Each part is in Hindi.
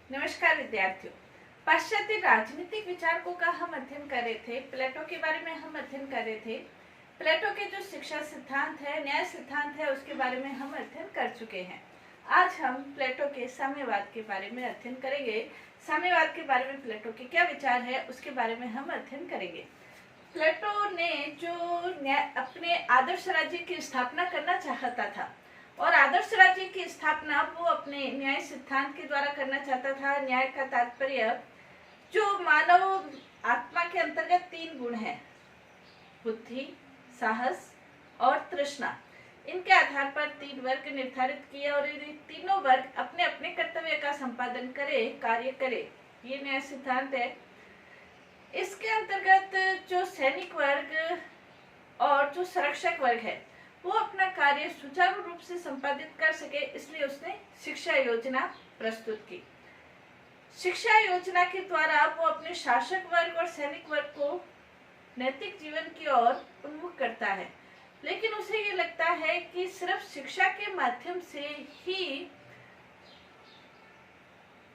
नमस्कार विद्यार्थियों। पाश्चात्य राजनीतिक विचारकों का हम अध्ययन कर रहे थे। प्लेटो के बारे में हम अध्ययन कर रहे थे। प्लेटो के जो शिक्षा सिद्धांत है, न्याय सिद्धांत है, उसके बारे में हम अध्ययन कर चुके हैं। आज हम प्लेटो के साम्यवाद के बारे में अध्ययन करेंगे। साम्यवाद के बारे में प्लेटो के क्या विचार है, उसके बारे में हम अध्ययन करेंगे। प्लेटो ने जो अपने आदर्श राज्य की स्थापना करना चाहता था, और आदर्श राज्य की स्थापना वो अपने न्याय सिद्धांत के द्वारा करना चाहता था। न्याय का तात्पर्य जो मानव आत्मा के अंतर्गत 3 गुण हैं, बुद्धि, साहस और तृष्णा। इनके आधार पर 3 वर्ग निर्धारित किए और ये तीनों वर्ग अपने अपने कर्तव्य का संपादन करे, कार्य करे। ये न्याय सिद्धांत है। इसके अंतर्गत जो सैनिक वर्ग और जो संरक्षक वर्ग है, वो अपना कार्य सुचारू रूप से संपादित कर सके, इसलिए उसने शिक्षा योजना प्रस्तुत की। शिक्षा योजना के द्वारा वो अपने शासक वर्ग और सैनिक वर्ग को नैतिक जीवन की ओर उन्मुख करता है। लेकिन उसे ये लगता है कि सिर्फ शिक्षा के माध्यम से ही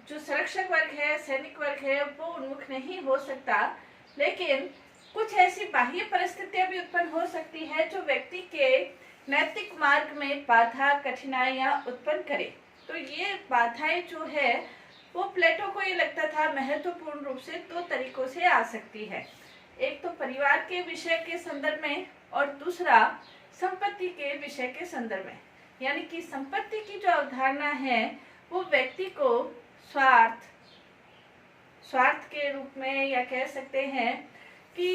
जो संरक्षक वर्ग है, सैनिक वर्ग है, वो उन्मुख नहीं हो सकता। लेकिन कुछ ऐसी बाह्य परिस्थितियां भी उत्पन्न हो सकती है जो व्यक्ति के नैतिक मार्ग में बाधा, कठिनाइयां उत्पन्न करे। तो ये बाधाएं जो है वो प्लेटो को ये लगता था महत्वपूर्ण रूप से 2 तरीकों से आ सकती है। एक तो परिवार के विषय के संदर्भ में और दूसरा संपत्ति के विषय के संदर्भ में। यानी कि संपत्ति की जो अवधारणा है वो व्यक्ति को स्वार्थ के रूप में, या कह सकते हैं कि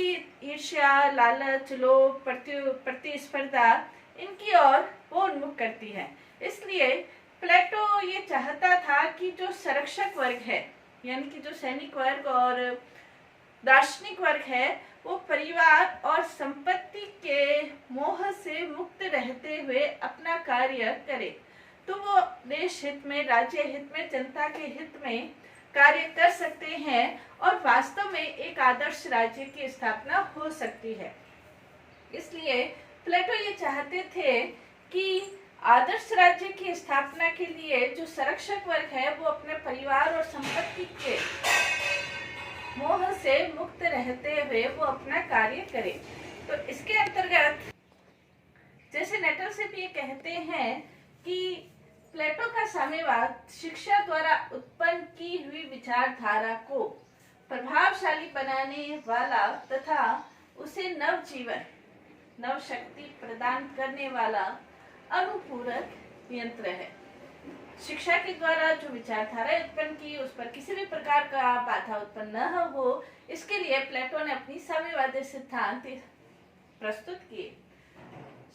ईर्ष्या, लालच, लोभ, प्रतिस्पर्धा, इनकी ओर वो उन्मुख करती है। इसलिए प्लेटो ये चाहता था कि जो संरक्षक वर्ग है, यानी कि जो सैनिक वर्ग और दार्शनिक वर्ग है, वो परिवार और संपत्ति के मोह से मुक्त रहते हुए अपना कार्य करे। तो वो देश हित में, राज्य हित में, जनता के हित में कार्य कर सकते हैं और वास्तव में एक आदर्श राज्य की स्थापना हो सकती है। इसलिए प्लेटो ये चाहते थे कि आदर्श राज्य की स्थापना के लिए जो संरक्षक वर्ग है वो अपने परिवार और संपत्ति के मोह से मुक्त रहते हुए वो अपना कार्य करे। तो इसके अंतर्गत जैसे नेटल से भी ये कहते हैं कि प्लेटो का साम्यवाद शिक्षा द्वारा उत्पन्न की हुई विचारधारा को प्रभावशाली बनाने वाला तथा उसे नव जीवन, नव शक्ति प्रदान करने वाला अनुपूरक यंत्र है। शिक्षा के द्वारा जो विचारधारा उत्पन्न की, उस पर किसी भी प्रकार का बाधा उत्पन्न न हो, इसके लिए प्लेटो ने अपनी साम्यवादी सिद्धांत प्रस्तुत किए।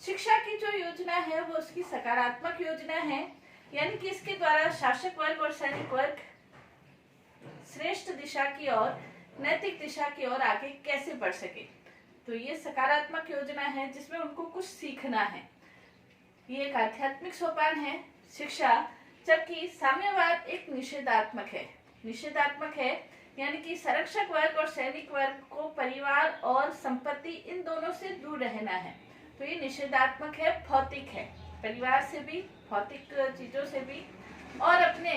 शिक्षा की जो योजना है वो उसकी सकारात्मक योजना है, यानी कि इसके द्वारा शासक वर्ग और सैनिक वर्ग श्रेष्ठ दिशा की ओर, नैतिक दिशा की ओर आगे कैसे बढ़ सके। तो ये सकारात्मक योजना है जिसमें उनको कुछ सीखना है। ये एक आध्यात्मिक सोपान है शिक्षा, जबकि साम्यवाद एक निषेधात्मक है, यानी कि संरक्षक वर्ग और सैनिक वर्ग को परिवार और संपत्ति, इन दोनों से दूर रहना है। तो ये निषेधात्मक है, भौतिक है, परिवार से भी, भौतिक चीजों से भी, और अपने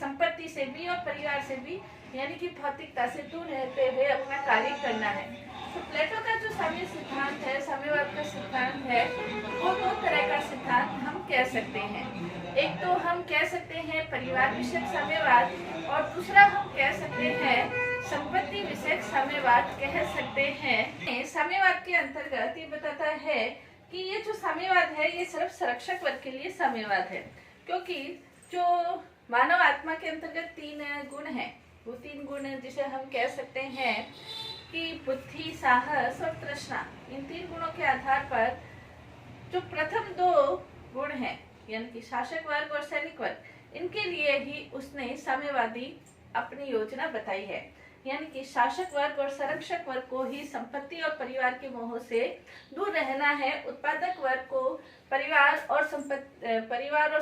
संपत्ति से भी और परिवार से भी, यानी कि भौतिकता से दूर रहते हुए अपना कार्य करना है। तो प्लेटो का जो साम्य सिद्धांत है, साम्यवाद का सिद्धांत है, वो 2 तरह का सिद्धांत हम कह सकते हैं। एक तो हम कह सकते हैं परिवार विषयक साम्यवाद, और दूसरा हम कह सकते हैं संपत्ति विषयक साम्यवाद कह सकते हैं। साम्यवाद के अंतर्गत ये बताता है कि ये जो साम्यवाद है ये सिर्फ संरक्षक वर्ग के लिए साम्यवाद है, क्योंकि जो मानव आत्मा के अंतर्गत 3 गुण हैं, वो 3 गुण जिसे हम कह सकते हैं कि बुद्धि, साहस और तृष्णा, इन 3 गुणों के आधार पर जो प्रथम 2 गुण हैं, यानी कि शासक वर्ग और सैनिक वर्ग, इनके लिए ही उसने साम्यवादी अपनी योजना बताई है। यानी कि शासक वर्ग और संरक्षक वर्ग को ही संपत्ति और परिवार के मोह से दूर रहना है। उत्पादक वर्ग को परिवार और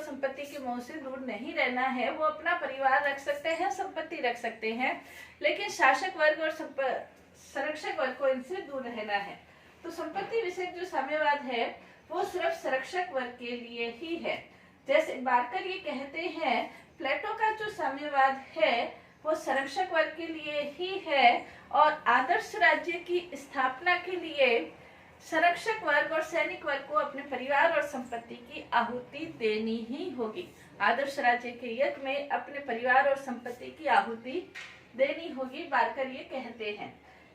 संपत्ति के मोह से दूर नहीं रहना है। वो अपना परिवार रख सकते हैं, संपत्ति रख सकते हैं, लेकिन शासक वर्ग और संरक्षक वर्ग को इनसे दूर रहना है। तो संपत्ति विषयक जो साम्यवाद है वो सिर्फ संरक्षक वर्ग के लिए ही है। जैसे बारकर ये कहते हैं प्लेटो का जो साम्यवाद है वो संरक्षक वर्ग के लिए ही है और आदर्श राज्य की स्थापना के लिए संरक्षक वर्ग और सैनिक वर्ग को अपने परिवार और संपत्ति की आहुति देनी ही होगी। आदर्श राज्य के यज्ञ में अपने परिवार और संपत्ति की आहुति देनी होगी, बारकर ये कहते हैं।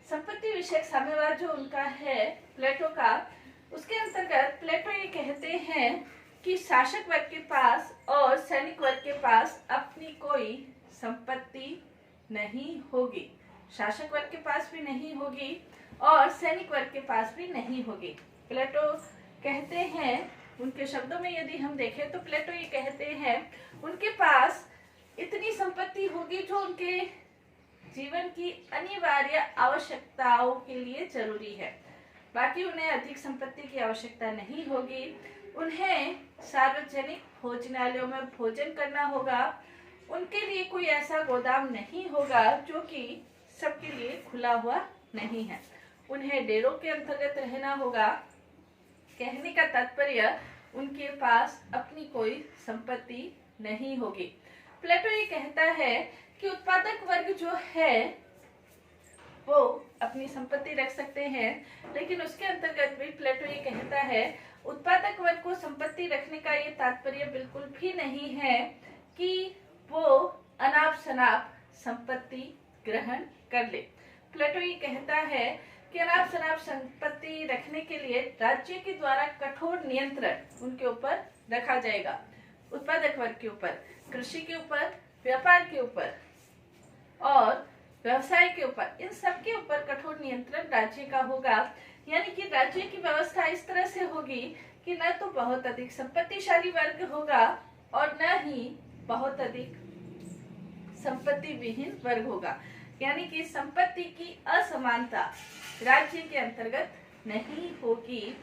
संपत्ति विषयक साम्यवाद जो उनका है प्लेटो का, उसके अंतर्गत प्लेटो ये कहते हैं कि शासक वर्ग के पास और सैनिक वर्ग के पास अपनी कोई संपत्ति नहीं होगी। शासक वर्ग के पास भी नहीं होगी और सैनिक वर्ग के पास भी नहीं होगी। प्लेटो कहते हैं, उनके शब्दों में यदि हम देखें तो प्लेटो ये कहते हैं उनके पास इतनी संपत्ति होगी जो उनके जीवन की अनिवार्य आवश्यकताओं के लिए जरूरी है। बाकी उन्हें अधिक संपत्ति की आवश्यकता नहीं होगी। उन्हें सार्वजनिक भोजनालयों में भोजन करना होगा। उनके लिए कोई ऐसा गोदाम नहीं होगा जो कि सबके लिए खुला हुआ नहीं है। उन्हें डेरों के अंतर्गत रहना होगा। कहने का तात्पर्य उनके पास अपनी कोई संपत्ति नहीं होगी। प्लेटो ये कहता है कि उत्पादक वर्ग जो है वो अपनी संपत्ति रख सकते हैं, लेकिन उसके अंतर्गत भी प्लेटो ये कहता है उत्पादक वर्ग को संपत्ति रखने का ये तात्पर्य बिल्कुल भी नहीं है कि वो अनाप शनाप संपत्ति ग्रहण कर ले। प्लेटो ये कहता है कि अनाप शनाप संपत्ति रखने के लिए राज्य के द्वारा कठोर नियंत्रण उनके ऊपर रखा जाएगा। उत्पादक वर्ग के ऊपर, कृषि के ऊपर, व्यापार के ऊपर और व्यवसाय के ऊपर, इन सब के ऊपर कठोर नियंत्रण राज्य का होगा। यानी कि राज्य की व्यवस्था इस तरह से होगी कि न तो बहुत अधिक संपत्तिशाली वर्ग होगा और न ही बहुत अधिक संपत्ति विहीन वर्ग होगा। यानी कि संपत्ति की असमानता राज्य के अंतर्गत नहीं होगी।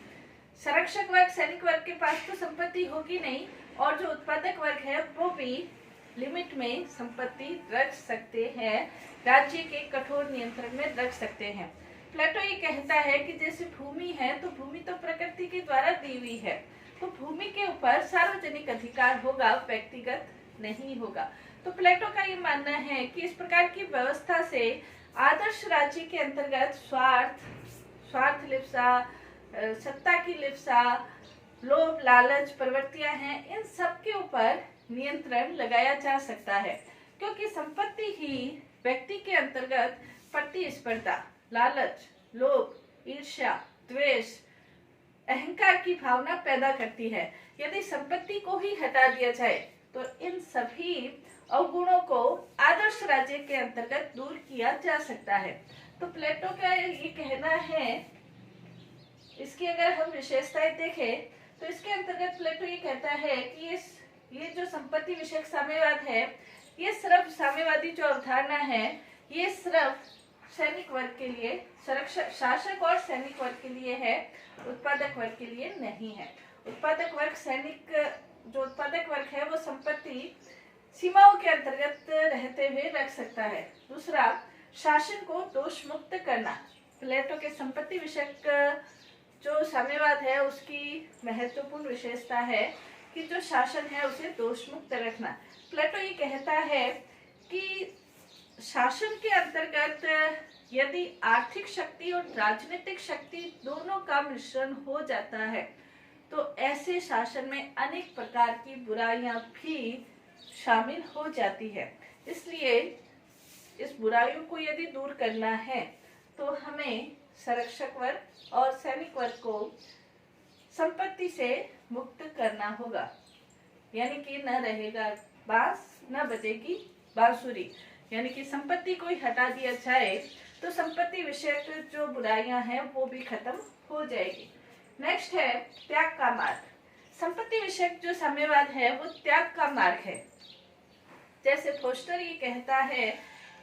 संरक्षक वर्ग, सैनिक वर्ग के पास तो संपत्ति होगी नहीं और जो उत्पादक वर्ग है वो भी लिमिट में संपत्ति रख सकते हैं, राज्य के कठोर नियंत्रण में रख सकते हैं। प्लेटो ये कहता है कि जैसे भूमि है तो भूमि तो प्रकृति के द्वारा दी हुई है, तो भूमि के ऊपर सार्वजनिक अधिकार होगा, व्यक्तिगत नहीं होगा। तो प्लेटो का ये मानना है कि इस प्रकार की व्यवस्था से आदर्श राज्य के अंतर्गत स्वार्थ लिप्सा, सत्ता की लिप्सा, लोभ, लालच, प्रवृत्तियां हैं, इन सब के ऊपर नियंत्रण लगाया जा सकता है, क्योंकि संपत्ति ही व्यक्ति के अंतर्गत प्रतिस्पर्धा, लालच, लोभ, ईर्ष्या, द्वेष, अहंकार की भावना पैदा करती है। यदि संपत्ति को ही हटा दिया जाए तो इन सभी अवगुणों को आदर्श राज्य के अंतर्गत दूर किया जा सकता है। तो प्लेटो का ये कहना है, इसकी अगर हम विशेषताएं देखें तो इसके अंतर्गत प्लेटो ये कहता है कि ये जो संपत्ति विषयक साम्यवाद है, ये सिर्फ साम्यवादी जो अवधारणा है, ये सिर्फ सैनिक वर्ग के लिए, शासक और सैनिक वर्ग के लिए है, उत्पादक वर्ग के लिए नहीं है। उत्पादक वर्ग है वो संपत्ति सीमाओं के अंतर्गत रहते हुए रख सकता है। दूसरा, शासन को दोष मुक्त करना। प्लेटो के संपत्ति विषयक जो साम्यवाद है उसकी महत्वपूर्ण विशेषता है कि जो शासन है उसे दोष मुक्त रखना। प्लेटो ये कहता है कि शासन के अंतर्गत यदि आर्थिक शक्ति और राजनीतिक शक्ति दोनों का मिश्रण हो जाता है तो ऐसे शासन में अनेक प्रकार की बुराइयां भी शामिल हो जाती है। इसलिए इस बुराइयों को यदि दूर करना है तो हमें संरक्षक वर्ग और सैनिक वर्ग को संपत्ति से मुक्त करना होगा। यानी कि न रहेगा बांस, न बजेगी बांसुरी। यानी कि संपत्ति को ही हटा दिया जाए तो संपत्ति विषयक जो बुराइयां हैं वो भी खत्म हो जाएगी। नेक्स्ट है त्याग का मार्ग। संपत्ति विषयक जो साम्यवाद है वो त्याग का मार्ग है। जैसे फोस्टर ये कहता है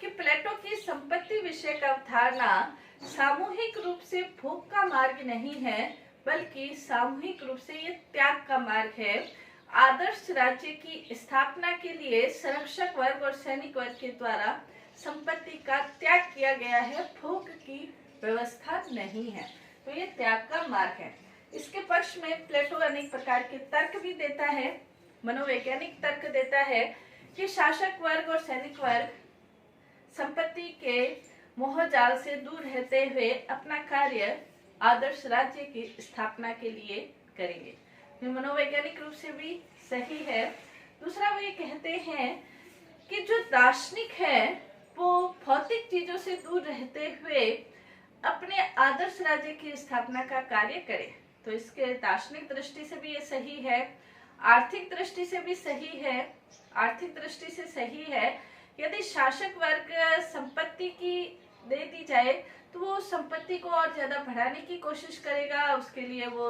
कि प्लेटो की संपत्ति विषयक अवधारणा सामूहिक रूप से भोग का मार्ग नहीं है, बल्कि सामूहिक रूप से ये त्याग का मार्ग है। आदर्श राज्य की स्थापना के लिए संरक्षक वर्ग और सैनिक वर्ग के द्वारा संपत्ति का त्याग किया गया है, भोग की व्यवस्था नहीं है। तो ये त्याग का मार्ग है। इसके पक्ष में प्लेटो अनेक प्रकार के तर्क भी देता है, मनोवैज्ञानिक तर्क देता है कि शासक वर्ग और सैनिक वर्ग संपत्ति के मोहजाल से दूर रहते हुए अपना कार्य आदर्श राज्य की स्थापना के लिए करेंगे। ये मनोवैज्ञानिक रूप से भी सही है। दूसरा वो ये कहते हैं कि जो दार्शनिक है वो भौतिक चीजों से दूर रहते हुए अपने आदर्श राज्य की स्थापना का कार्य करे। तो इसके दार्शनिक दृष्टि से भी ये सही है, आर्थिक दृष्टि से भी सही है। आर्थिक दृष्टि से सही है, यदि शासक वर्ग संपत्ति की दे दी जाए तो वो संपत्ति को और ज्यादा बढ़ाने की कोशिश करेगा, उसके लिए वो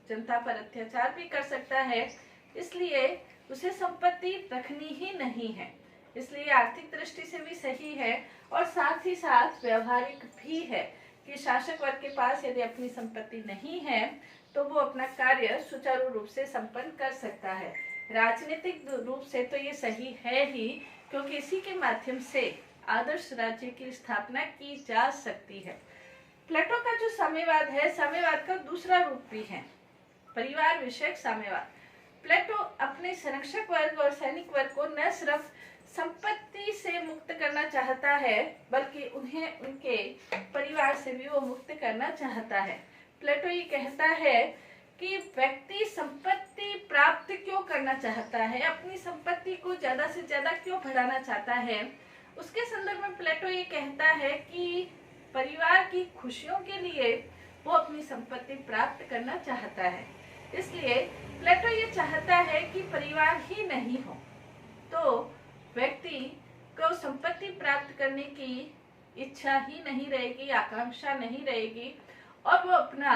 जनता पर अत्याचार भी कर सकता है, इसलिए उसे संपत्ति रखनी ही नहीं है। इसलिए आर्थिक दृष्टि से भी सही है और साथ ही साथ व्यवहारिक भी है कि शासक वर्ग के पास यदि अपनी संपत्ति नहीं है तो वो अपना कार्य सुचारू रूप से संपन्न कर सकता है। राजनीतिक रूप से तो ये सही है ही, क्योंकि इसी के माध्यम से आदर्श राज्य की स्थापना की जा सकती है। प्लेटो का जो साम्यवाद है, साम्यवाद का दूसरा रूप भी है परिवार विषयक साम्यवाद। प्लेटो अपने संरक्षक वर्ग और सैनिक वर्ग को न सिर्फ संपत्ति से मुक्त करना चाहता है बल्कि उन्हें उनके परिवार से भी वो मुक्त करना चाहता है। प्लेटो ये कहता है कि व्यक्ति संपत्ति प्राप्त क्यों करना चाहता है, अपनी संपत्ति को ज्यादा से ज्यादा क्यों बढ़ाना चाहता है। उसके संदर्भ में प्लेटो ये कहता है कि परिवार की खुशियों के लिए वो अपनी संपत्ति प्राप्त करना चाहता है। इसलिए प्लेटो ये चाहता है कि परिवार ही नहीं हो तो व्यक्ति को संपत्ति प्राप्त करने की इच्छा ही नहीं रहेगी, आकांक्षा नहीं रहेगी और वो अपना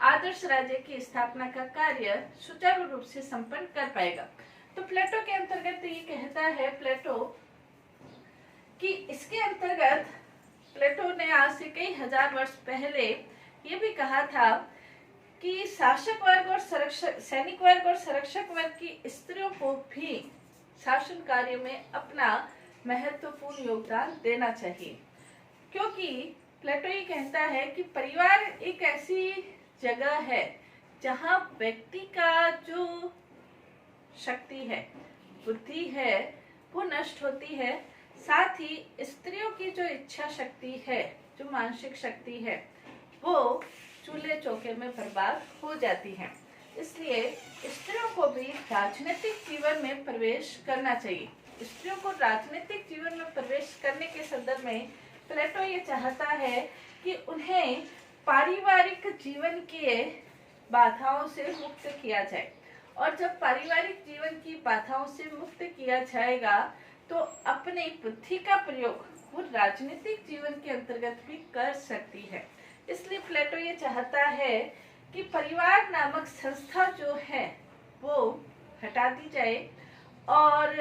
आदर्श राज्य की स्थापना का कार्य सुचारू रूप से संपन्न कर पाएगा। तो प्लेटो के अंतर्गत ये कहता है प्लेटो कि इसके अंतर्गत प्लेटो ने आज से कई हजार वर्ष पहले ये भी कहा था कि शासक वर्ग और सैनिक वर्ग और संरक्षक वर्ग की स्त्रियों को भी शासन कार्य में अपना महत्वपूर्ण योगदान देना चाहिए, क्योंकि प्लेटो ये कहता है कि परिवार एक ऐसी जगह है जहाँ व्यक्ति का जो शक्ति है, बुद्धि है, वो नष्ट होती है, साथ ही स्त्रियों की जो इच्छा शक्ति है, जो मानसिक शक्ति है, वो चूल्हे चौके में बर्बाद हो जाती है। इसलिए स्त्रियों को भी राजनीतिक जीवन में प्रवेश करना चाहिए। स्त्रियों को राजनीतिक जीवन में प्रवेश करने के संदर्भ में प्लेटो ये चाहता है कि उन्हें पारिवारिक जीवन के बाधाओं से मुक्त किया जाए, और जब पारिवारिक जीवन की बाधाओं से मुक्त किया जाएगा तो अपनी बुद्धि का प्रयोग वो राजनीतिक जीवन के अंतर्गत भी कर सकती है। इसलिए प्लेटो ये चाहता है कि परिवार नामक संस्था जो है वो हटा दी जाए और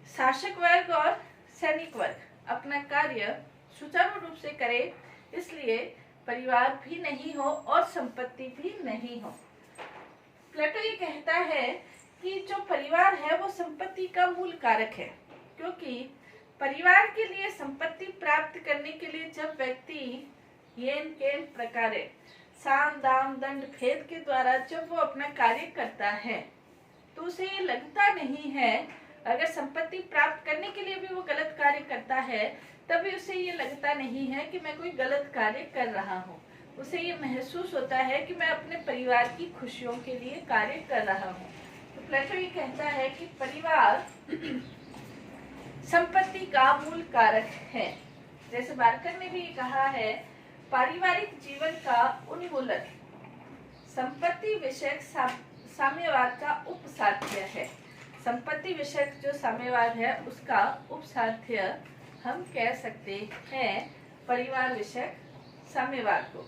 शासक वर्ग और सैनिक वर्ग अपना कार्य सुचारू रूप से करे, इसलिए परिवार भी नहीं हो और संपत्ति भी नहीं हो। प्लेटो ये कहता है कि जो परिवार है वो संपत्ति का मूल कारक है, क्योंकि परिवार के लिए संपत्ति प्राप्त करने के लिए जब व्यक्ति येन केन प्रकारे साम दाम दंड भेद के द्वारा जब वो अपना कार्य करता है तो उसे ये लगता नहीं है, अगर संपत्ति प्राप्त करने के लिए भी वो गलत कार्य करता है तभी उसे ये लगता नहीं है कि मैं कोई गलत कार्य कर रहा हूँ। उसे ये महसूस होता है कि मैं अपने परिवार की खुशियों के लिए कार्य कर रहा हूँ। तो प्लेटो ये कहता है कि परिवार संपत्ति का मूल कारक है। जैसे बार्कर ने भी कहा है, पारिवारिक जीवन का उन्मूलन संपत्ति विषयक साम्यवाद का उपसाध्य है। संपत्ति विषयक जो साम्यवाद है उसका उपसाध्य हम कह सकते हैं परिवार विषयक साम्यवाद को।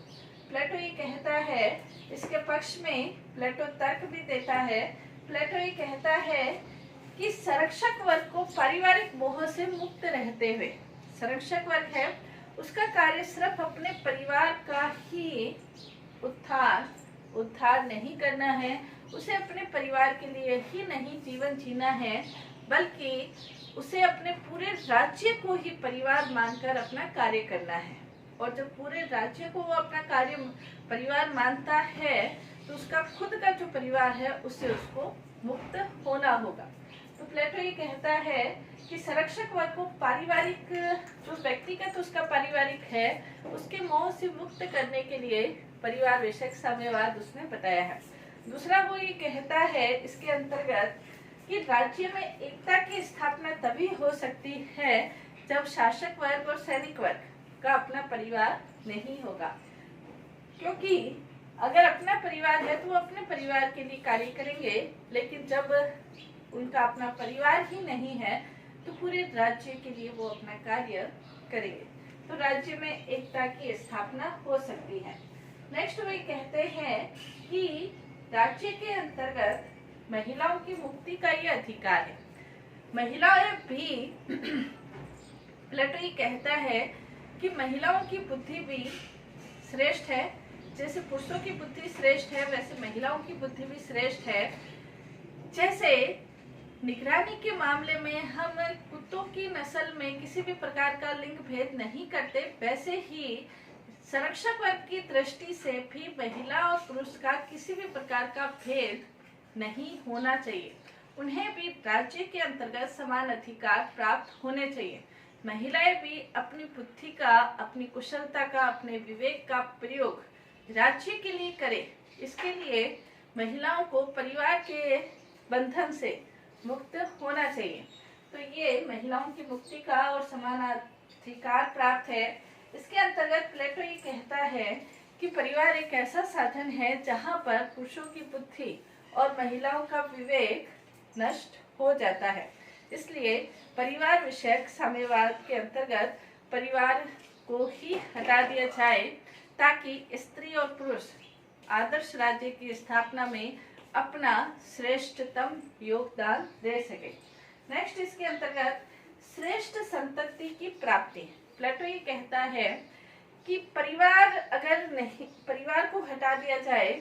प्लेटो ये कहता है, इसके पक्ष में प्लेटो तर्क भी देता है। प्लेटो ये कहता है कि संरक्षक वर्ग को पारिवारिक मोह से मुक्त रहते हुए, संरक्षक वर्ग है उसका कार्य सिर्फ अपने परिवार का ही उद्धार नहीं करना है, उसे अपने परिवार के लिए ही नहीं जीवन जीना है, बल्कि उसे अपने पूरे राज्य को ही परिवार मानकर अपना कार्य करना है। और जब पूरे राज्य को वो अपना कार्य परिवार मानता है तो उसका खुद का जो परिवार है उससे उसको मुक्त होना होगा। तो प्लेटो ये कहता है कि संरक्षक वर्ग को पारिवारिक, जो व्यक्तिगत उसका पारिवारिक है, उसके मोह से मुक्त करने के लिए परिवार विषयक साम्यवाद उसने बताया है। दूसरा वो ये कहता है इसके अंतर्गत कि राज्य में एकता की स्थापना तभी हो सकती है जब शासक वर्ग और सैनिक वर्ग का अपना परिवार नहीं होगा, क्योंकि अगर अपना परिवार है तो वो अपने परिवार के लिए कार्य करेंगे, लेकिन जब उनका अपना परिवार ही नहीं है तो पूरे राज्य के लिए वो अपना कार्य करेंगे, तो राज्य में एकता की स्थापना हो सकती है। नेक्स्ट वे कहते हैं कि राज्य के अंतर्गत महिलाओं की मुक्ति का ये अधिकार है। महिलाएं भी प्लेटो ये कहता है कि महिलाओं की बुद्धि भी श्रेष्ठ है, जैसे पुरुषों की बुद्धि श्रेष्ठ है वैसे महिलाओं की बुद्धि भी श्रेष्ठ है। जैसे निगरानी के मामले में हम कुत्तों की नस्ल में किसी भी प्रकार का लिंग भेद नहीं करते, वैसे ही संरक्षक वर्ग की दृष्टि से भी महिला और पुरुष का किसी भी प्रकार का भेद नहीं होना चाहिए। उन्हें भी राज्य के अंतर्गत समान अधिकार प्राप्त होने चाहिए। महिलाएं भी अपनी बुद्धि का, अपनी कुशलता का, अपने विवेक का प्रयोग राज्य के लिए करें। इसके लिए महिलाओं को परिवार के बंधन से मुक्त होना चाहिए। तो ये महिलाओं की मुक्ति का और समान अधिकार प्राप्त है। इसके अंतर्गत प्लेटो ये कहता है कि परिवार एक ऐसा साधन है जहाँ पर पुरुषों की बुद्धि और महिलाओं का विवेक नष्ट हो जाता है। इसलिए परिवार विषयक साम्यवाद के अंतर्गत परिवार को ही हटा दिया जाए ताकि स्त्री और पुरुष आदर्श राज्य की स्थापना में अपना श्रेष्ठतम योगदान दे सके। नेक्स्ट इसके अंतर्गत श्रेष्ठ संतति की प्राप्ति। प्लेटो ये कहता है कि परिवार अगर नहीं, परिवार को हटा दिया जाए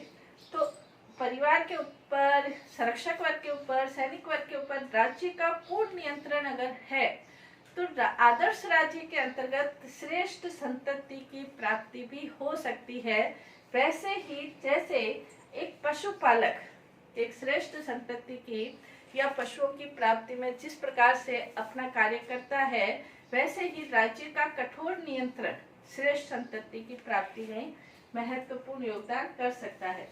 तो परिवार के ऊपर, संरक्षक वर्ग के ऊपर, सैनिक वर्ग के ऊपर राज्य का पूर्ण नियंत्रण अगर है तो आदर्श राज्य के अंतर्गत श्रेष्ठ संतति की प्राप्ति भी हो सकती है। वैसे ही जैसे एक पशुपालक एक श्रेष्ठ संतति की या पशुओं की प्राप्ति में जिस प्रकार से अपना कार्य करता है, वैसे ही राज्य का कठोर नियंत्रण श्रेष्ठ संतति की प्राप्ति में महत्वपूर्ण योगदान कर सकता है।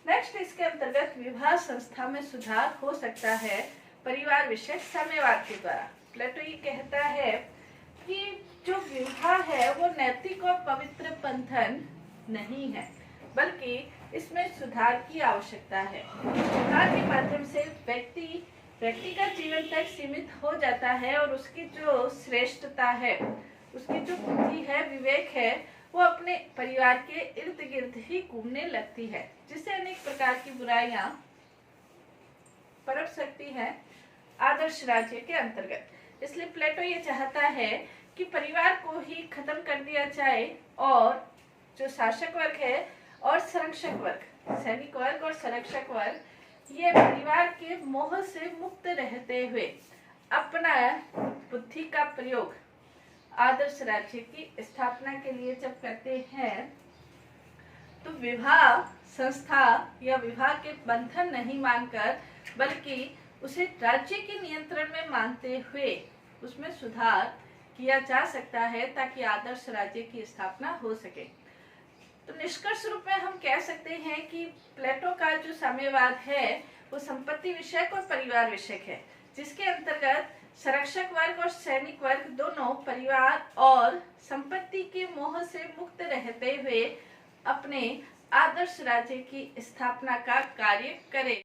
नेक्स्ट इसके अंतर्गत विवाह संस्था में सुधार हो सकता है परिवार विषयक साम्यवाद के द्वारा। प्लेटो ये कहता है कि जो विवाह है वो नैतिक और पवित्र बंधन नहीं है, बल्कि इसमें सुधार की आवश्यकता है। सुधार के माध्यम से व्यक्तिगत जीवन तक सीमित हो जाता है और उसकी जो श्रेष्ठता है, उसकी जो बुद्धि है, विवेक है, वो अपने परिवार के इर्द गिर्द ही घूमने लगती है, जिससे अनेक प्रकार की बुराइयां पनप सकती है आदर्श राज्य के अंतर्गत। इसलिए प्लेटो ये चाहता है कि परिवार को ही खत्म कर दिया जाए और जो शासक वर्ग है और संरक्षक वर्ग, सैनिक वर्ग और संरक्षक वर्ग, ये परिवार के मोह से मुक्त रहते हुए अपना बुद्धि का प्रयोग आदर्श राज्य की स्थापना के लिए जब करते हैं तो विवाह संस्था या विवाह के बंधन नहीं मानकर बल्कि उसे राज्य के नियंत्रण में मानते हुए उसमें सुधार किया जा सकता है ताकि आदर्श राज्य की स्थापना हो सके। तो निष्कर्ष रूप में हम कह सकते हैं कि प्लेटो का जो साम्यवाद है वो संपत्ति विषयक और परिवार विषयक है, जिसके अंतर्गत संरक्षक वर्ग और सैनिक वर्ग दोनों परिवार और संपत्ति के मोह से मुक्त रहते हुए अपने आदर्श राज्य की स्थापना का कार्य करें।